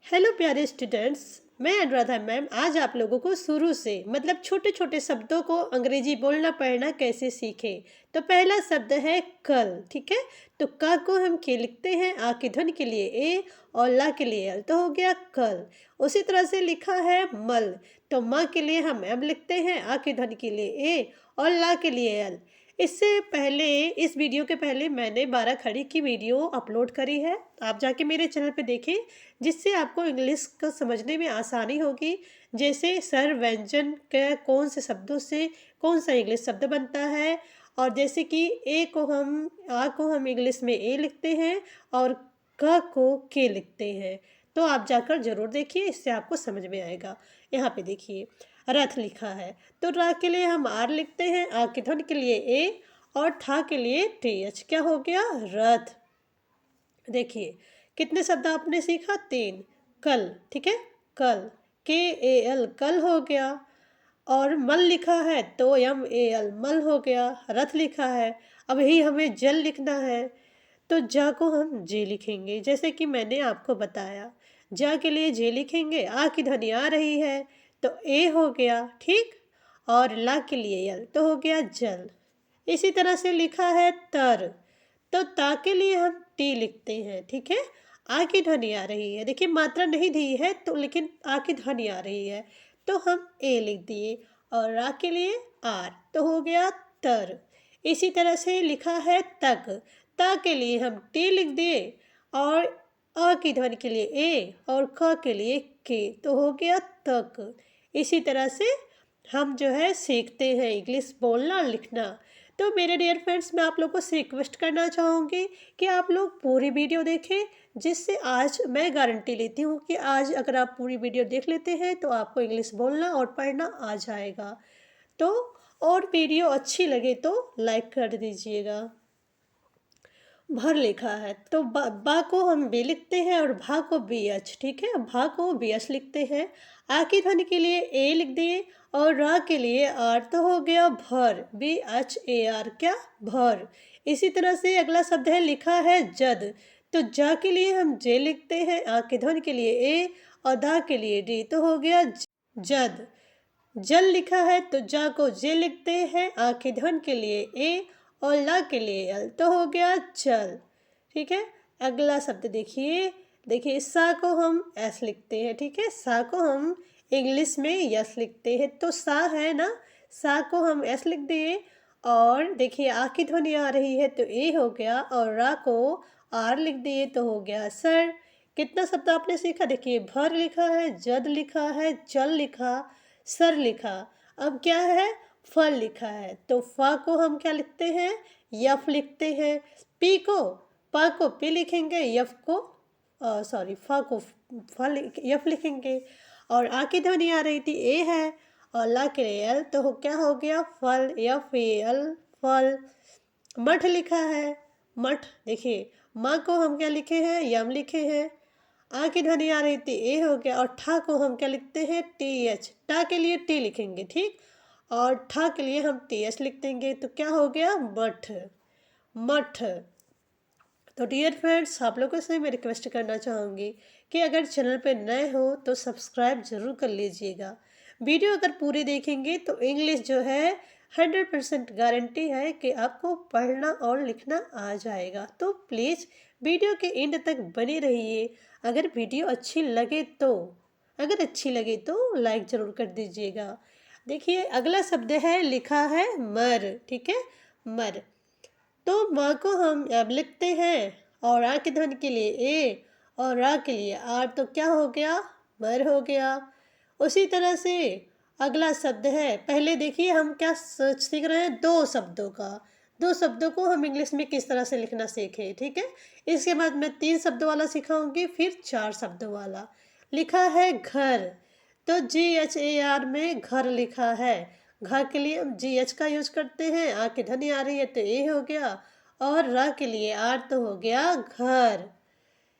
Hello प्यारे students. मैं Anuradha ma'am आज आप लोगों को शुरू से मतलब छोटे छोटे शब्दों को अंग्रेजी बोलना पढ़ना कैसे सीखें। तो पहला शब्द है कल। ठीक है, तो क को हम के लिखते हैं, आ की ध्वनि के लिए ए और ला के लिए एल, तो हो गया कल। उसी तरह से लिखा है मल, तो माँ के लिए हम एम लिखते हैं, आ की ध्वनि के लिए ए और ला के लिए एल। इससे पहले इस वीडियो के पहले मैंने 12 खड़ी की वीडियो अपलोड करी है, आप जाके मेरे चैनल पे देखें, जिससे आपको इंग्लिश को समझने में आसानी होगी। जैसे सर व्यंजन के कौन से शब्दों से कौन सा इंग्लिश शब्द बनता है, और जैसे कि आ को हम इंग्लिश में ए लिखते हैं और क को के लिखते हैं। तो आप जाकर ज़रूर देखिए, इससे आपको समझ में आएगा। यहाँ पे देखिए रथ लिखा है, तो रा के लिए हम आर लिखते हैं, आ की ध्वनि के लिए ए और ठा के लिए टी एच। क्या हो गया? रथ। देखिए कितने शब्द आपने सीखा? 3। कल, ठीक है, कल, के ए एल कल हो गया। और मल लिखा है तो एम ए एल मल हो गया। रथ लिखा है, अब यही हमें जल लिखना है, तो जा को हम जे लिखेंगे, जैसे कि मैंने आपको बताया। जा के लिए जे लिखेंगे, आ की ध्वनि आ रही है तो ए हो गया, ठीक। और ला के लिए यल, तो हो गया जल। इसी तरह से लिखा है तर, तो ता के लिए हम टी लिखते हैं, ठीक है। आ की ध्वनि आ रही है, देखिए मात्रा नहीं दी है तो, लेकिन आ की ध्वनि आ रही है तो हम ए लिख दिए। और रा के लिए आर, तो हो गया तर। इसी तरह से लिखा है तक, ता के लिए हम टी लिख दिए और अ की ध्वनि के लिए ए और क के लिए के, तो हो गया तक। इसी तरह से हम जो है सीखते हैं इंग्लिश बोलना और लिखना। तो मेरे डियर फ्रेंड्स, मैं आप लोगों से रिक्वेस्ट करना चाहूँगी कि आप लोग पूरी वीडियो देखें, जिससे आज मैं गारंटी लेती हूँ कि आज अगर आप पूरी वीडियो देख लेते हैं तो आपको इंग्लिश बोलना और पढ़ना आ जाएगा। तो और वीडियो अच्छी लगे तो लाइक कर दीजिएगा। भर लिखा है, तो बा को हम बी लिखते हैं और भा को बी एच, ठीक है, भा को बी एच लिखते हैं। आ की ध्वनि के लिए ए लिख दिए और रा के लिए आर, तो हो गया भर, बी एच ए आर, क्या? भर। इसी तरह से अगला शब्द है लिखा है जद, तो जा के लिए हम जे लिखते हैं, आ की ध्वनि के लिए ए और दा के लिए डी, तो हो गया जद। जल लिखा है, तो जा को जे लिखते हैं, आ की ध्वनि के लिए ए और ला के लिए एल, तो हो गया जल, ठीक है। अगला शब्द देखिए, देखिए सा को हम एस लिखते हैं, ठीक है, सा को हम इंग्लिश में यस लिखते हैं, तो सा है ना, सा को हम एस लिख दिए और देखिए आ की ध्वनि आ रही है तो ए हो गया और रा को आर लिख दिए, तो हो गया सर। कितना शब्द आपने सीखा? देखिए भर लिखा है, जद लिखा है, जल लिखा, सर लिखा। अब क्या है? फल लिखा है, तो फा को हम क्या लिखते हैं? यफ लिखते हैं। पी को पा को पी लिखेंगे, यफ को सॉरी फा को यफ लिखेंगे। और आ की ध्वनि आ रही थी ए है और ला के लिए एल, तो क्या हो गया? फल, यफ ए एल, फल। मठ लिखा है, मठ। देखिए माँ को हम क्या लिखे हैं? यम लिखे हैं। आ की ध्वनि आ रही थी ए हो गया और ठा को हम क्या लिखते हैं? टी एच, टा के लिए टी लिखेंगे, ठीक, और ठा के लिए हम टी एच लिख देंगे, तो क्या हो गया? मठ, मठ। तो डियर फ्रेंड्स, आप लोगों से मैं रिक्वेस्ट करना चाहूँगी कि अगर चैनल पे नए हो तो सब्सक्राइब ज़रूर कर लीजिएगा। वीडियो अगर पूरी देखेंगे तो इंग्लिश जो है 100% गारंटी है कि आपको पढ़ना और लिखना आ जाएगा। तो प्लीज़ वीडियो के एंड तक बने रहिए। अगर वीडियो अच्छी लगे तो, अगर अच्छी लगे तो लाइक ज़रूर कर दीजिएगा। देखिए अगला शब्द है लिखा है मर, ठीक है, मर। तो माँ को हम अब लिखते हैं और आ की ध्वनि के लिए ए और रा के लिए आर, तो क्या हो गया? मर हो गया। उसी तरह से अगला शब्द है, पहले देखिए हम क्या सीख रहे हैं? दो शब्दों का, दो शब्दों को हम इंग्लिश में किस तरह से लिखना सीखें, ठीक है। इसके बाद मैं 3 शब्दों वाला सिखाऊंगी, फिर 4 शब्दों वाला। लिखा है घर, तो जी एच ए आर में घर लिखा है। घ के लिए हम जी एच का यूज करते हैं, आ की ध्वनि आ रही है तो ए हो गया और र के लिए आर, तो हो गया घर।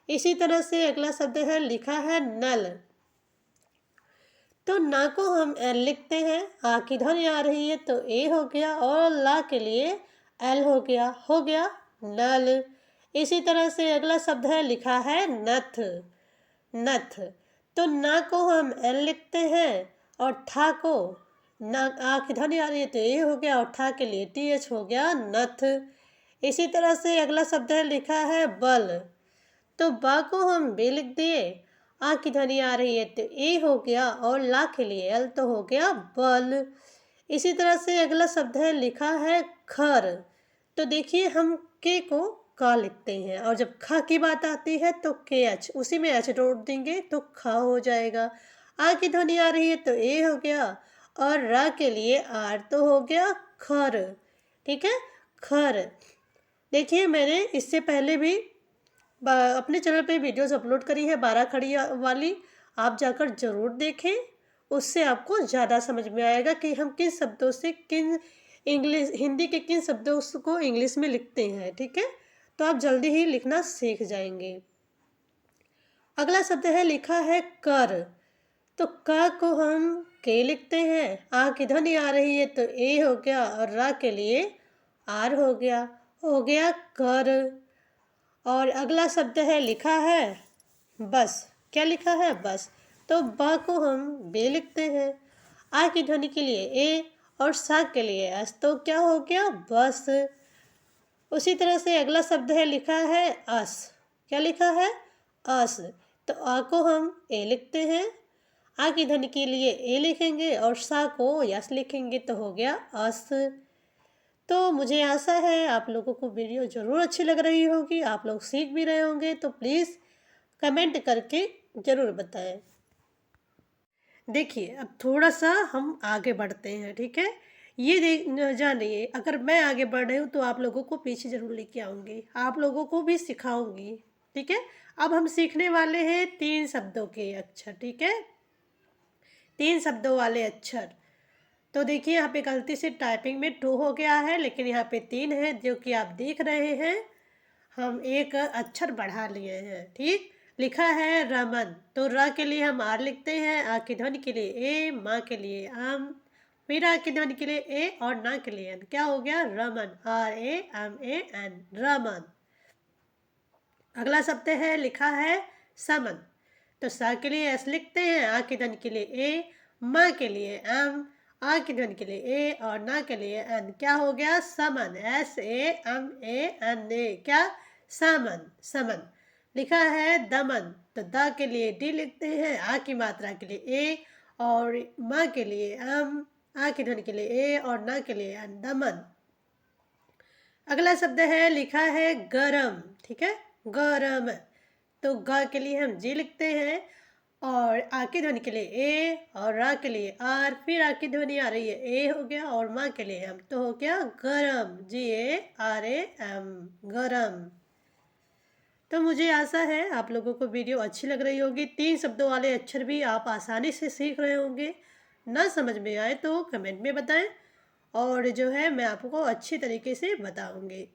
इसी तरह से अगला शब्द है लिखा है नल, तो ना को हम एल लिखते हैं, आ की ध्वनि आ रही है तो ए हो गया और ला के लिए एल हो गया नल। इसी तरह से अगला शब्द है लिखा है नथ, नथ। तो ना को हम एन लिखते हैं और ठा को ना आ की ध्वनि आ रही है तो ए हो गया और ठा के लिए टी एच हो गया नथ। इसी तरह से अगला शब्द है लिखा है बल। तो बा को हम बे लिख दिए, आ की ध्वनि आ रही है तो ए हो गया और ला के लिए एल तो हो गया बल। इसी तरह से अगला शब्द है लिखा है खर। तो देखिए हम के को का लिखते हैं और जब खा की बात आती है तो के एच, उसी में एच जोड़ देंगे तो खा हो जाएगा। आ की ध्वनि आ रही है तो ए हो गया और रा के लिए आर तो हो गया खर। ठीक है, खर। देखिए मैंने इससे पहले भी अपने चैनल पे वीडियोस अपलोड करी है 12 खड़ी वाली, आप जाकर ज़रूर देखें। उससे आपको ज़्यादा समझ में आएगा कि हम किन शब्दों से किन इंग्लिश हिंदी के किन शब्दों को इंग्लिश में लिखते हैं। ठीक है, तो आप जल्दी ही लिखना सीख जाएंगे। अगला शब्द है लिखा है कर। तो का को हम के लिखते हैं, आ की ध्वनि आ रही है तो ए हो गया और रा के लिए आर हो गया कर। और अगला शब्द है लिखा है बस। क्या लिखा है बस। तो ब को हम बे लिखते हैं, आ की ध्वनि के लिए ए और सा के लिए एस तो क्या हो गया बस। उसी तरह से अगला शब्द है लिखा है अस। क्या लिखा है अस। तो आ को हम ए लिखते हैं, आ की ध्वनि के लिए ए लिखेंगे और सा को यस लिखेंगे तो हो गया अस। तो मुझे आशा है आप लोगों को वीडियो ज़रूर अच्छी लग रही होगी, आप लोग सीख भी रहे होंगे। तो प्लीज़ कमेंट करके ज़रूर बताएं। देखिए अब थोड़ा सा हम आगे बढ़ते हैं। ठीक है, ये जानिए अगर मैं आगे बढ़ रही हूँ तो आप लोगों को पीछे ज़रूर लेके आऊँगी, आप लोगों को भी सिखाऊंगी। ठीक है, अब हम सीखने वाले हैं 3 शब्दों के अक्षर। ठीक है, 3 शब्दों वाले अक्षर। तो देखिए यहाँ पे गलती से टाइपिंग में 2 हो गया है, लेकिन यहाँ पे 3 है जो कि आप देख रहे हैं। हम एक अक्षर बढ़ा लिए हैं। ठीक, लिखा है रमन। तो र के लिए हम आर लिखते हैं, आ की ध्वनि के लिए ए, माँ के लिए आम, फिर आ की ध्वनि के लिए ए और ना के लिए एन। क्या हो गया Raman, R A M A N, Raman. अगला शब्द है लिखा है समन। तो सा के लिए एस लिखते हैं, आ की ध्वनि के लिए ए, माँ के लिए एम, आ की ध्वनि के लिए ए और ना के लिए एन। क्या हो गया Saman, S A M A N A. क्या समन, समन। लिखा है दमन। तो द के लिए डी लिखते हैं, आ की मात्रा के लिए ए और माँ के लिए एम, आ की ध्वनि के लिए ए और ना के लिए एन, दमन। अगला शब्द है लिखा है गरम। ठीक है, गरम। तो ग के लिए हम जी लिखते हैं और आ की ध्वनि के लिए ए और रा के लिए आर, फिर आ की ध्वनि आ रही है ए हो गया और माँ के लिए एम तो हो गया गरम, जी ए आर ए एम, गरम। तो मुझे आशा है आप लोगों को वीडियो अच्छी लग रही होगी। 3 शब्दों वाले अक्षर भी आप आसानी से सीख रहे होंगे। ना समझ में आए तो कमेंट में बताएं और जो है मैं आपको अच्छी तरीके से बताऊंगी।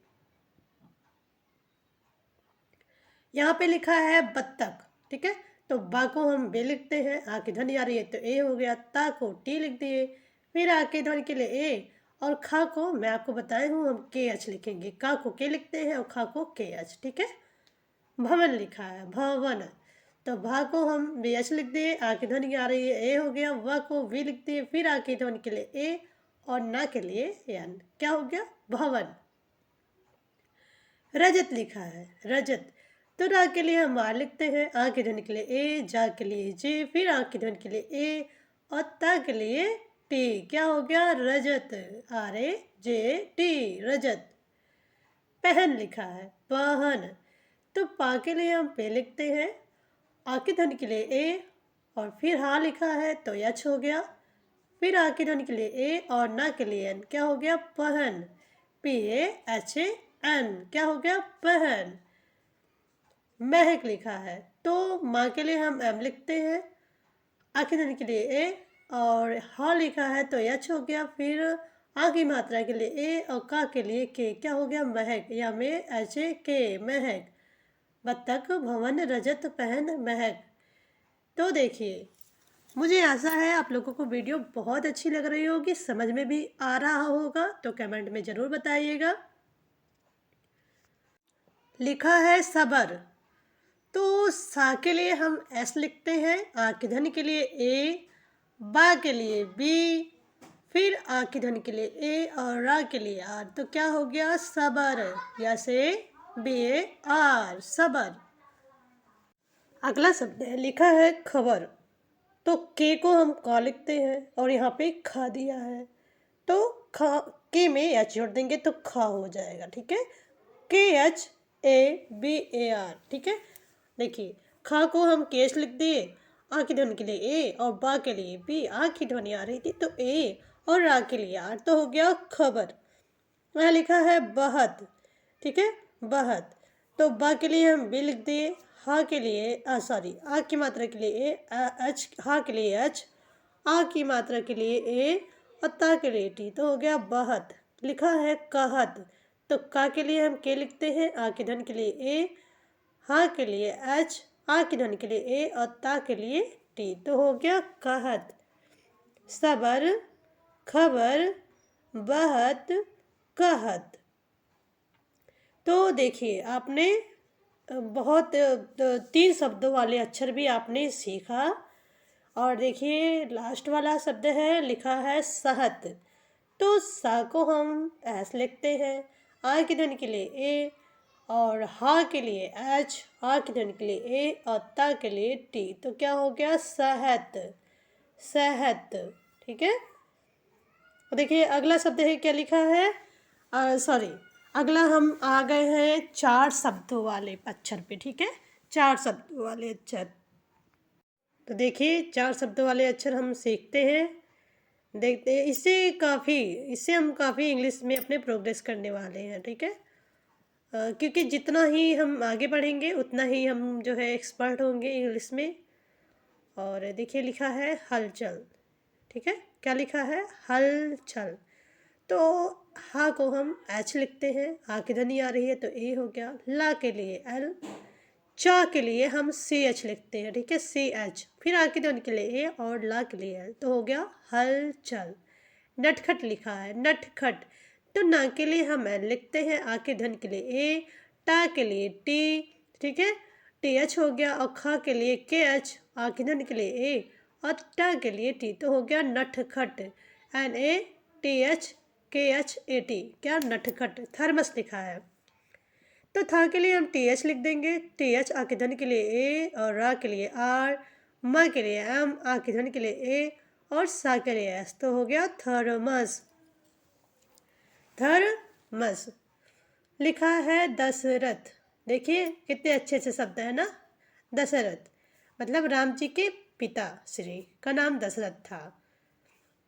यहाँ पे लिखा है बत्तख। ठीक है, तो बा को हम बे लिखते हैं, आ की ध्वनि आ रही है तो ए हो गया, ता को टी लिख दिए, फिर आ की ध्वनि के लिए ए और खा को मैं आपको बताए हूँ हम के एच लिखेंगे, का को के लिखते हैं और खा को के एच। ठीक है, भवन लिखा है भवन। तो भा को हम बी एच लिख दिए, आ की ध्वनि आ रही है ए हो गया, व को वी लिख दिए, फिर आ की ध्वनि के लिए ए और ना के लिए एन। क्या हो गया भवन। रजत लिखा है रजत। तो रा के लिए हम आर लिखते हैं, आ की ध्वनि के लिए ए, जा के लिए जे, फिर आ की ध्वनि के लिए ए और ता के लिए टी। क्या हो गया रजत, आर ए जे टी, रजत। पहन लिखा है पहन। तो पा के लिए हम पे लिखते हैं, आ की ध्वनि के लिए ए और फिर हा लिखा है तो यच हो गया, फिर आ की ध्वनि के लिए ए और ना के लिए एन। क्या हो गया पहन, P A H A N. क्या हो गया पहन। महक लिखा है। तो माँ के लिए हम एम लिखते हैं, आ की ध्वनि के लिए ए और हा लिखा है तो यच हो गया, फिर आ की मात्रा के लिए ए और का के लिए के। क्या हो गया महक, या में एच ए के, महक। बत्तख भवन रजत पहन महक। तो देखिए मुझे आशा है आप लोगों को वीडियो बहुत अच्छी लग रही होगी, समझ में भी आ रहा होगा। तो कमेंट में ज़रूर बताइएगा। लिखा है सबर। तो सा के लिए हम एस लिखते हैं, आ की ध्वनि के लिए ए, बा के लिए बी, फिर आ की ध्वनि के लिए ए और रा के लिए आर। तो क्या हो गया? सबर, या से BAR, सबर। अगला शब्द है, लिखा है खबर। तो के को हम का लिखते हैं और यहाँ पे खा दिया है, तो खा के में एच जोड़ देंगे तो खा हो जाएगा। ठीक है, KHABAR। ठीक है, देखिए खा को हम केस लिख दिए, आ की ध्वनि के लिए ए और बा के लिए बी, आ की ध्वनि आ रही थी तो ए और रा के लिए आर, तो हो गया खबर। यहाँ लिखा है बहत। ठीक है, बहत। तो बा के लिए हम बी लिख दिए, हा के लिए सॉरी आ की मात्रा के लिए ए, एच हा के लिए एच, आ की मात्रा के लिए ए और ता के लिए टी, तो हो गया बहत। लिखा है कहत। तो का के लिए हम के लिखते हैं, आ की ध्वनि के लिए ए, हा के लिए एच, आ की ध्वनि के लिए ए और ता के लिए टी, तो हो गया कहत। सबर, खबर, बहत, कहत। तो देखिए आपने बहुत 3 शब्दों वाले अक्षर भी आपने सीखा। और देखिए लास्ट वाला शब्द है, लिखा है सहत। तो सा को हम एस लिखते हैं, आ की ध्वनि के लिए ए और हा के लिए एच, आ की ध्वनि के लिए ए और ता के लिए टी, तो क्या हो गया? सहत, सहत। ठीक है, देखिए अगला शब्द है, क्या लिखा है, सॉरी अगला हम आ गए हैं 4 शब्दों वाले अक्षर पे। ठीक है, 4 शब्दों वाले अक्षर। तो देखिए 4 शब्दों वाले अक्षर हम सीखते हैं, देखते हैं। इससे हम काफ़ी इंग्लिश में अपने प्रोग्रेस करने वाले हैं। ठीक है, क्योंकि जितना ही हम आगे बढ़ेंगे उतना ही हम जो है एक्सपर्ट होंगे इंग्लिश में। और देखिए लिखा है हलचल। ठीक है, क्या लिखा है? हलचल। तो हा को हम एच लिखते हैं, हा की ध्वनि आ रही है तो ए हो गया, ला के लिए एल, चा के लिए हम CH लिखते हैं। ठीक है, CH, फिर आ की ध्वनि के लिए ए और ला के लिए एल, तो हो गया हलचल। नटखट लिखा है, नटखट। तो ना के लिए हम एल लिखते हैं, आ की ध्वनि के लिए ए, टा के लिए टी। ठीक है, TH हो गया और खा के लिए KH, आ की ध्वनि के लिए ए और टा के लिए टी, तो हो गया नटखट। NATHKHAT, क्या? नटखट। थर्मस लिखा है, तो था के लिए हम TH लिख देंगे, TH आ की ध्वनि के लिए ए और रा के लिए आर, मा के लिए एम, आ की ध्वनि के लिए ए और सा के लिए एस, तो हो गया थर्मस, थर्मस। लिखा है दशरथ। देखिए कितने अच्छे अच्छे शब्द है ना। दशरथ मतलब राम जी के पिता श्री का नाम दशरथ था।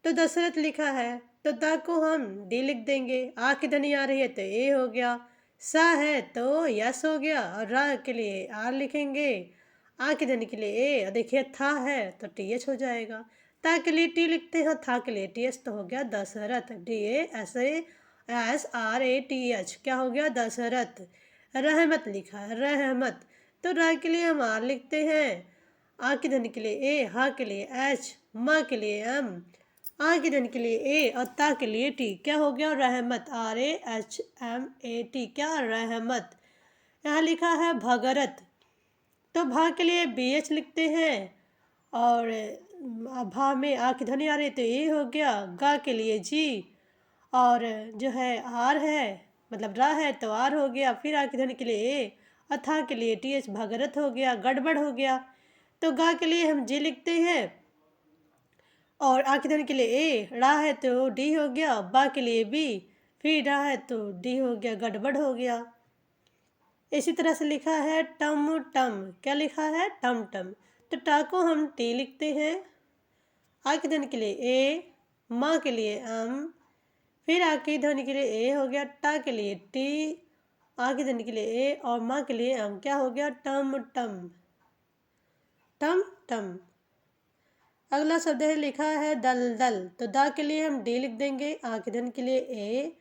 तो दशरथ लिखा है, तो दा को हम डी लिख देंगे, आ की ध्वनि आ रही है तो ए हो गया, सा है तो यस हो गया और रा के लिए आर लिखेंगे, आ की ध्वनि के लिए ए और देखिए था है तो TH हो जाएगा, ता के लिए टी लिखते हैं, था के लिए TH, तो हो गया दशरथ, DASASRATH, क्या हो गया? दशरथ। रहमत लिखा है, रहमत। तो रा के लिए हम आर लिखते हैं, आ की ध्वनि के लिए ए, हा के लिए एच, मा के लिए एम, आ की ध्वनि के लिए ए और ता के लिए टी, क्या हो गया? रहमत, RAHMAT, क्या? रहमत। यहाँ लिखा है भगरथ। तो भा के लिए BH लिखते हैं और भा में आ की ध्वनि आ रही है तो ए हो गया, गा के लिए जी और जो है आर है मतलब रा है तो आर हो गया, फिर आ की ध्वनि के लिए ए और था के लिए TH, भगरथ हो गया, गड़बड़ हो गया। तो गा के लिए हम जी लिखते हैं और आ की ध्वनि के लिए ए, ड़ा है तो डी हो गया, बा के लिए बी, फिर ड़ा है तो डी हो गया, गड़बड़ हो गया। इसी तरह से लिखा है टम टम, क्या लिखा है? टम टम। तो टा को हम टी लिखते हैं, आ की ध्वनि के लिए ए, माँ के लिए एम, फिर आ की ध्वनि के लिए ए हो गया, टा के लिए टी, आ की ध्वनि के लिए ए और माँ के लिए एम, क्या हो गया? टम टम, टम टम। अगला शब्द है, लिखा है दलदल। तो दा के लिए हम डी लिख देंगे, आ के ध्वनि के लिए ए,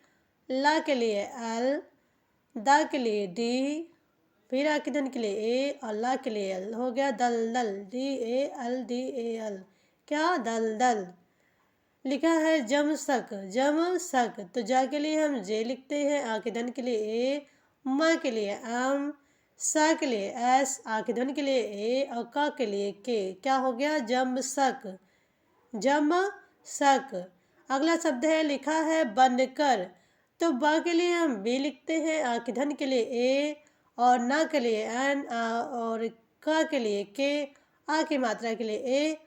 ला के लिए एल, दा के लिए डी, फिर आ के ध्वनि के लिए ए और ला के लिए एल, हो गया दलदल, DALDAL, क्या? दलदल। लिखा है जमसक, जमसक। तो जा के लिए हम जे लिखते हैं, आ के ध्वनि के लिए ए, मा के लिए एम, सा के लिए एस, आ की ध्वनि के लिए ए और का के लिए के। क्या हो गया? जम सक, जम सक। अगला शब्द है, लिखा है बनकर। तो ब के लिए हम बी लिखते हैं, आ की ध्वनि के लिए ए और ना के लिए एन, और का के लिए के, आ की मात्रा के लिए ए,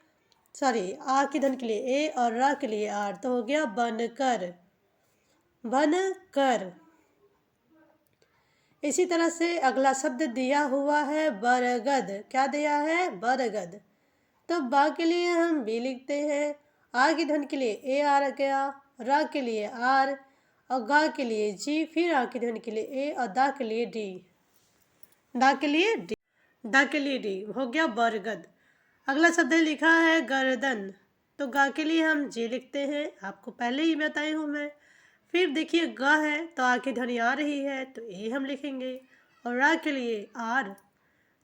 सॉरी आ की ध्वनि के लिए ए और रा के लिए आर। तो हो गया बनकर, बनकर। इसी तरह से अगला शब्द दिया हुआ है बरगद। क्या दिया है? बरगद। तो बा के लिए हम बी लिखते हैं, आ की ध्वनि के लिए ए आ गया, रा के लिए आर और गा के लिए जी, फिर आ की ध्वनि के लिए ए और दा के लिए डी, दा के लिए डी, दा के लिए डी हो गया बरगद। अगला शब्द लिखा है गर्दन। तो गा के लिए हम जी लिखते हैं, आपको पहले ही बताई हूँ मैं। फिर देखिए ग है तो आ की ध्वनि आ रही है तो ए हम लिखेंगे, और रा के लिए आर,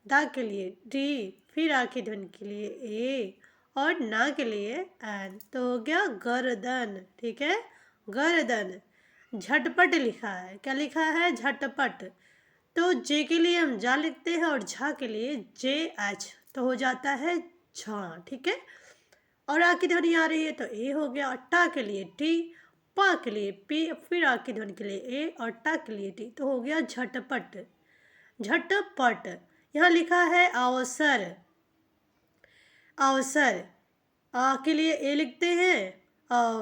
दा के लिए डी, फिर आ की ध्वनि के लिए ए और ना के लिए एन। तो हो गया गर्दन। ठीक है, गर्दन। झटपट लिखा है। क्या लिखा है? झटपट। तो जे के लिए हम जा लिखते हैं और झा के लिए जे एच, तो हो जाता है झा। ठीक है, और आ की ध्वनि आ रही है तो ए हो गया, और टा के लिए टी, पा के लिए पी, फिर आ की ध्वनि के लिए ए और टा के लिए टी। तो हो गया झटपट, झटपट। यहाँ लिखा है अवसर, अवसर। आ के लिए ए लिखते हैं,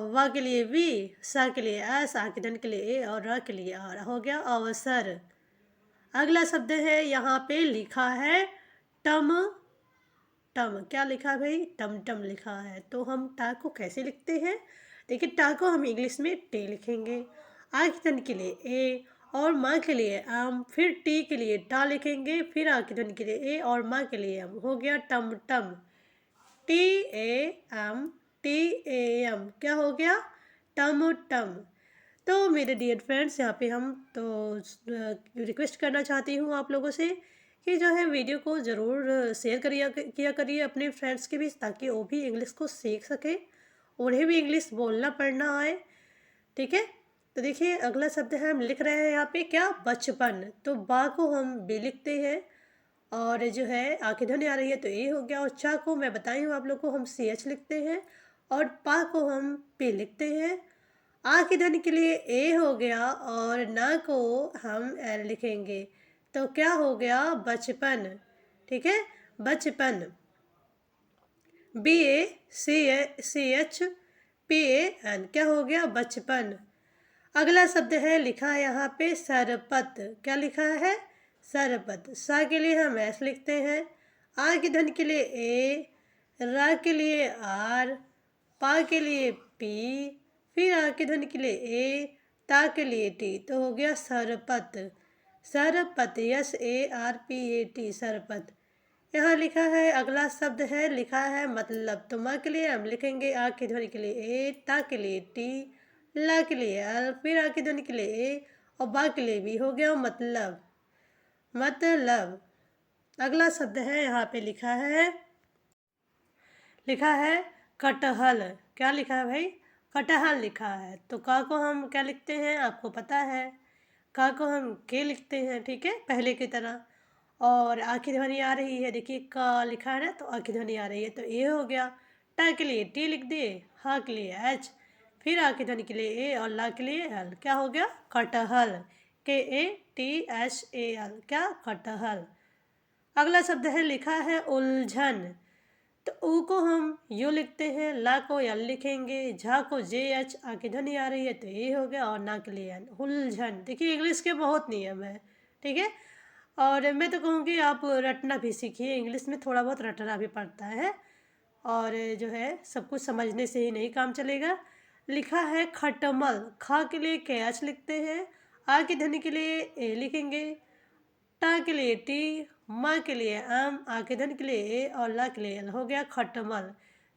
वा के लिए वी, सा के लिए एस, आ की ध्वनि के लिए ए और रा के लिए आर। हो गया अवसर। अगला शब्द है, यहाँ पे लिखा है टम टम। क्या लिखा है भाई? टम टम लिखा है। तो हम टा को कैसे लिखते हैं? देखिए टा को हम इंग्लिश में टे लिखेंगे, आ की ध्वनि के लिए ए और माँ के लिए आम, फिर टी के लिए टा लिखेंगे, फिर आ की ध्वनि के लिए ए और माँ के लिए एम। हो गया टम टम, T A M, T A M. क्या हो गया? टम टम। तो मेरे डियर फ्रेंड्स, यहाँ पे हम तो रिक्वेस्ट करना चाहती हूँ आप लोगों से कि जो है वीडियो को ज़रूर शेयर किया करिए अपने फ्रेंड्स के बीच, ताकि वो भी इंग्लिश को सीख सके, उन्हें भी इंग्लिश बोलना पढ़ना आए। ठीक है, तो देखिए अगला शब्द है, हम लिख रहे हैं यहाँ पे क्या? बचपन। तो बा को हम बी लिखते हैं और जो है आ की ध्वनि आ रही है तो ए हो गया, और चा को मैं बताई हूँ आप लोग को, हम सी एच लिखते हैं, और पा को हम पी लिखते हैं। आ की ध्वनि के लिए ए हो गया और ना को हम एल लिखेंगे। तो क्या हो गया? बचपन। ठीक है, बचपन। B A C H P A N. क्या हो गया? बचपन। अगला शब्द है, लिखा है यहाँ पे सरपत। क्या लिखा है? सरपत। सा के लिए हम एस लिखते हैं, आ की ध्वनि के लिए ए, रा के लिए आर, पा के लिए पी, फिर आ की ध्वनि के लिए ए, ता के लिए टी। तो हो गया सरपत, सरपत। S A R P A T, सरपत। यहाँ लिखा है अगला शब्द है, लिखा है मतलब। तो माँ के लिए हम लिखेंगे आ की ध्वनि के लिए ए, ता के लिए टी, ला के लिए एल, फिर आ की ध्वनि के लिए ए और बा के लिए भी। हो गया मतलब, मतलब। अगला शब्द है, यहाँ पे लिखा है, लिखा है कटहल। क्या लिखा है भाई? कटहल लिखा है। तो का को हम क्या लिखते हैं? आपको पता है, का को हम के लिखते हैं। ठीक है, पहले की तरह। और आ की ध्वनि आ रही है, देखिए का लिखा है ना, तो आ की ध्वनि आ रही है तो ए हो गया। टा के लिए टी लिख दिए, हा के लिए एच, फिर आ की ध्वनि के लिए ए और ला के लिए एल। क्या हो गया? कटहल, के A T H A L. क्या? कटहल। अगला शब्द है, लिखा है उलझन। तो ऊ को हम यू लिखते हैं, ला को यल लिखेंगे, झा को जे एच, आ की ध्वनि आ रही है तो ए हो गया, और ना के लिए एन। उलझन। देखिए इंग्लिश के बहुत नियम है। ठीक है, और मैं तो कहूँगी आप रटना भी सीखिए, इंग्लिश में थोड़ा बहुत रटना भी पड़ता है, और जो है सब कुछ समझने से ही नहीं काम चलेगा। लिखा है खटमल। खा के लिए के एच लिखते हैं, आ की ध्वनि के लिए ए लिखेंगे, टा के लिए टी, माँ के लिए आम, आ के धन के लिए ए और ला के लिए एल। हो गया खटमल।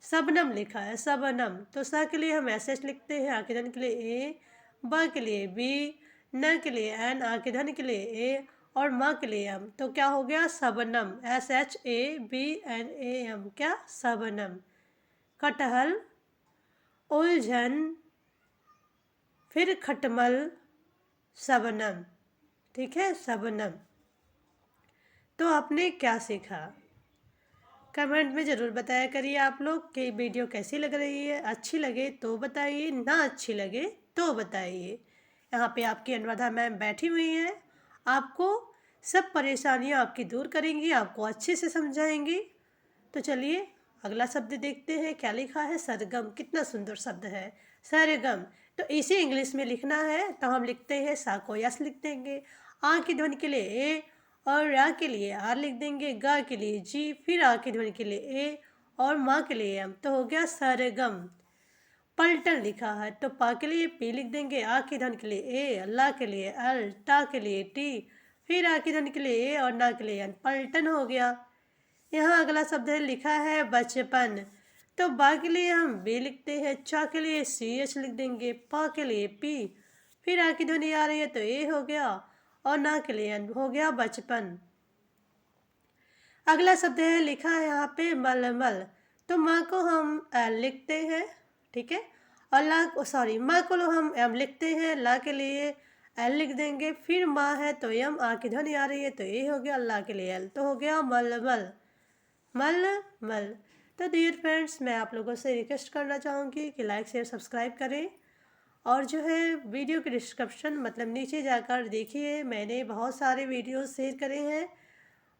सबनम लिखा है, सबनम। तो सा के लिए हम एस एच लिखते हैं, आ के धन के लिए ए, बा के लिए बी, न के लिए एन, आ के धन के लिए ए और माँ के लिए एम। तो क्या हो गया? Shabnam, S H A B N A M. क्या? सबनम। कटहल, उलझन, फिर खटमल, सबनम। ठीक है, सबनम। तो आपने क्या सीखा? कमेंट में ज़रूर बताया करिए आप लोग कि वीडियो कैसी लग रही है। अच्छी लगे तो बताइए, ना अच्छी लगे तो बताइए। यहाँ पे आपकी अनुराधा मैम बैठी हुई हैं, आपको सब परेशानियाँ आपकी दूर करेंगी, आपको अच्छे से समझाएंगी। तो चलिए अगला शब्द देखते हैं क्या लिखा है। सरगम, कितना सुंदर शब्द है सरगम। तो इसे इंग्लिश में लिखना है तो हम लिखते हैं सा को यस लिख देंगे, आ की ध्वनि के लिए ए, और रा के लिए आर लिख देंगे, गा के लिए जी, फिर आ की ध्वनि के लिए ए, और माँ के लिए एम। तो हो गया सरगम। पलटन लिखा है तो पा के लिए पी लिख देंगे, आ की ध्वनि के लिए ए, अल्लाह के लिए एल, टा के लिए टी, फिर आ की ध्वनि के लिए ए और ना के लिए एन। पलटन हो गया। यहाँ अगला शब्द है लिखा है बचपन। तो बा के लिए हम बी लिखते हैं, चा के लिए सी एच लिख देंगे, पा के लिए पी, फिर आ की ध्वनि आ रही है तो ए हो गया, और ना के लिए एन। हो गया बचपन। अगला शब्द है लिखा है यहाँ पे मलमल। तो माँ को हम एल लिखते हैं, ठीक है, और ला को सॉरी माँ को हम एम लिखते हैं, ला के लिए एल लिख देंगे, फिर माँ है तो एम, आ की ध्वनि आ रही है तो ए हो गया, ला के लिए एल। तो हो गया मलमल, मल मल। तो डियर फ्रेंड्स, मैं आप लोगों से रिक्वेस्ट करना चाहूँगी कि लाइक शेयर सब्सक्राइब करें, और जो है वीडियो के डिस्क्रिप्शन मतलब नीचे जाकर देखिए, मैंने बहुत सारे वीडियो शेयर करे हैं,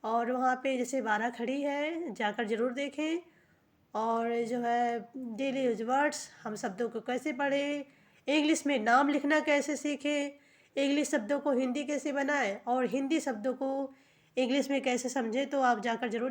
और वहाँ पे जैसे 12 खड़ी है जाकर ज़रूर देखें। और जो है डेली यूज वर्ड्स, हम शब्दों को कैसे पढ़ें, इंग्लिश में नाम लिखना कैसे सीखें, इंग्लिश शब्दों को हिंदी कैसे बनाएं, और हिंदी शब्दों को इंग्लिश में कैसे समझें, तो आप जाकर ज़रूर